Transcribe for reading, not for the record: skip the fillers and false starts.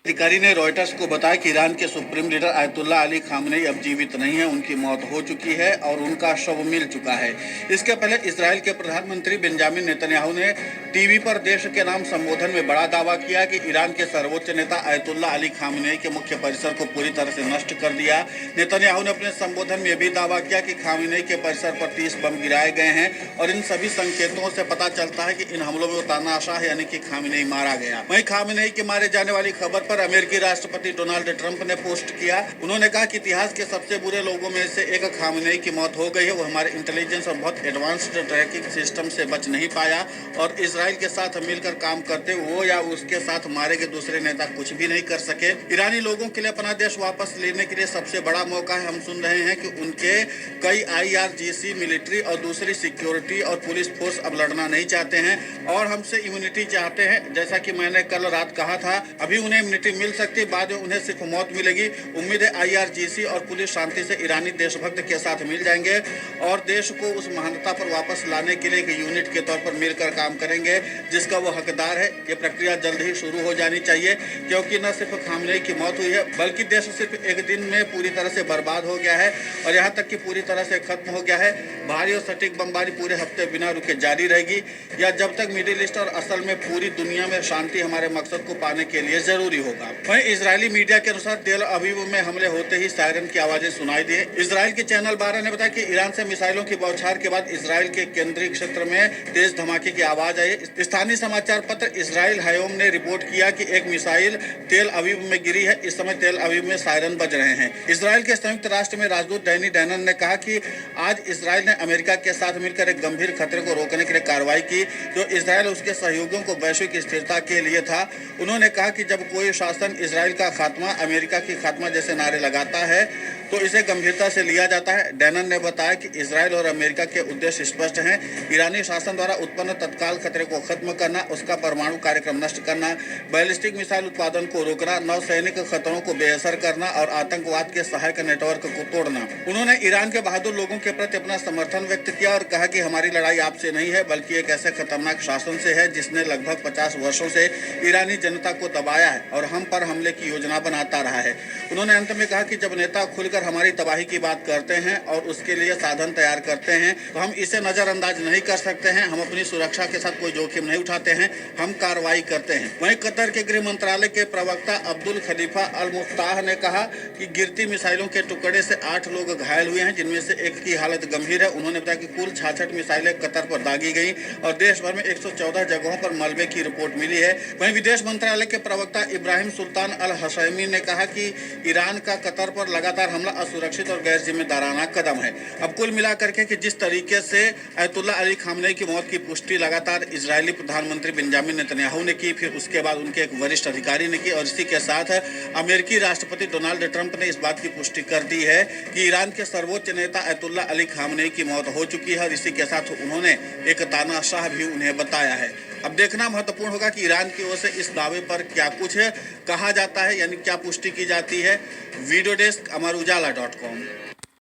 अधिकारी ने रॉयटर्स को बताया कि ईरान के supreme leader ayatollah Ali Khamenei अब जीवित नहीं हैं, उनकी मौत हो चुकी है और उनका शव मिल चुका है। इसके पहले इजराइल के प्रधानमंत्री बेंजामिन नेतन्याहू ने टीवी पर देश के नाम संबोधन में बड़ा दावा किया कि ईरान के सर्वोच्च नेता आयतुल्ला अली खामनेई के मुख्य परिसर को पूरी तरह से नष्ट कर दिया। नेतन्याहू ने अपने संबोधन में भी दावा किया कि खामनेई के परिसर पर 30 बम गिराए गए हैं और इन सभी संकेतों से पता चलता है कि इन हमलों में तानाशाह यानी कि खामनेई मारा गया। वहीं खामनेई के मारे जाने वाली खबर पर अमेरिकी राष्ट्रपति डोनाल्ड ट्रंप ने पोस्ट किया। उन्होंने कहा कि इतिहास के सबसे बुरे लोगों में से एक खामनेई की मौत हो गई है। वो हमारे इंटेलिजेंस और बहुत एडवांस्ड ट्रैकिंग सिस्टम से बच नहीं पाया और इजराइल के साथ मिलकर काम करते वो या उसके साथ मारे गए दूसरे नेता कुछ भी नहीं कर सके। ईरानी लोगों के लिए अपना देश वापस लेने के लिए सबसे बड़ा मौका है। हम सुन रहे हैं कि उनके कई IRGC मिलिट्री और दूसरी सिक्योरिटी और पुलिस फोर्स अब लड़ना नहीं चाहते हैं और हमसे इम्यूनिटी चाहते हैं। जैसा कि मैंने कल रात कहा था, अभी उन्हें इम्यूनिटी मिल सकती, बाद में उन्हें सिर्फ मौत मिलेगी। उम्मीद है IRGC और पुलिस शांति से ईरानी देशभक्त के साथ मिल जाएंगे और देश को उस महानता पर वापस लाने के लिए एक यूनिट के तौर पर मिलकर काम करेंगे जिसका वो हकदार है। ये प्रक्रिया जल्द ही शुरू हो जानी चाहिए क्योंकि न सिर्फ खामनेई की मौत हुई है बल्कि देश सिर्फ एक दिन में पूरी तरह से बर्बाद हो गया है और यहाँ तक कि पूरी तरह से खत्म हो गया है। भारी और सटीक बमबारी पूरे हफ्ते बिना रुके जारी रहेगी या जब तक मिडिल ईस्ट और असल में पूरी दुनिया में शांति हमारे मकसद को पाने के लिए जरूरी होगा। वहीं इजरायली मीडिया के अनुसार तेल अवीव में हमले होते ही सायरन की आवाजें सुनाई दी। इजराइल के चैनल 12 ने बताया कि ईरान से मिसाइलों की बौछार के बाद इजराइल के केंद्रीय क्षेत्र में तेज धमाके की आवाज आई। स्थानीय समाचार पत्र इजराइल हायोम ने रिपोर्ट किया कि एक मिसाइल तेल अवीव में गिरी है। इस समय तेल अवीव में सायरन बज रहे हैं। इजराइल के संयुक्त राष्ट्र में राजदूत डैनी डैनन ने कहा कि आज इजराइल ने अमेरिका के साथ मिलकर एक गंभीर खतरे को रोकने के लिए कार्रवाई की जो इजराइल और उसके सहयोगियों को वैश्विक स्थिरता के लिए था। उन्होंने कहा कि जब कोई शासन इजराइल का खात्मा, अमेरिका की खात्मा जैसे नारे लगाता है तो इसे गंभीरता से लिया जाता है। डैनन ने बताया कि इजराइल और अमेरिका के उद्देश्य स्पष्ट हैं। ईरानी शासन द्वारा उत्पन्न तत्काल खतरे को खत्म करना, उसका परमाणु कार्यक्रम नष्ट करना, बैलिस्टिक मिसाइल उत्पादन को रोकना, नौसैनिक खतरों को बेअसर करना और आतंकवाद के सहायक नेटवर्क को तोड़ना। उन्होंने ईरान के बहादुर लोगों के प्रति अपना समर्थन व्यक्त किया और कहा कि हमारी लड़ाई आपसे नहीं है बल्कि एक ऐसे खतरनाक शासन से है जिसने लगभग 50 वर्षों से ईरानी जनता को दबाया है और हम पर हमले की योजना बनाता रहा है। उन्होंने अंत में कहा कि जब नेता खुलकर हमारी तबाही की बात करते हैं और उसके लिए साधन तैयार करते हैं तो हम इसे नजरअंदाज नहीं कर सकते हैं। हम अपनी सुरक्षा के साथ कोई जोखिम नहीं उठाते हैं, हम कार्रवाई करते हैं। वहीं कतर के गृह मंत्रालय के प्रवक्ता अब्दुल खलीफा अल मुफ्ताह ने कहा कि गिरती मिसाइलों के टुकड़े से 8 लोग घायल हुए हैं जिनमें से एक की हालत गंभीर है। उन्होंने बताया कि कुल 66 मिसाइलें कतर पर दागी गई और देश भर में 114 जगहों पर मलबे की रिपोर्ट मिली है। वहीं विदेश मंत्रालय के प्रवक्ता इब्राहिम सुल्तान अल हशैमी ने कहा कि ईरान का कतर पर लगातार हमला असुरक्षित और गैर जिम्मेदाराना कदम है। अब कुल मिलाकर के कि जिस तरीके से आयतुल्ला अली खामनेई की मौत की पुष्टि लगातार इजरायली प्रधानमंत्री बेंजामिन नेतन्याहू ने की, फिर उसके बाद उनके एक वरिष्ठ अधिकारी ने की और इसी के साथ अमेरिकी राष्ट्रपति डोनाल्ड ट्रंप ने इस बात की पुष्टि कर दी है कि ईरान के सर्वोच्च नेता आयतुल्ला अली खामनेई की मौत हो चुकी है और इसी के साथ उन्होंने एक तानाशाह भी उन्हें बताया है। अब देखना महत्वपूर्ण होगा कि ईरान की ओर से इस दावे पर क्या कुछ कहा जाता है, यानी क्या पुष्टि की जाती है। वीडियो डेस्क अमर उजाला.com।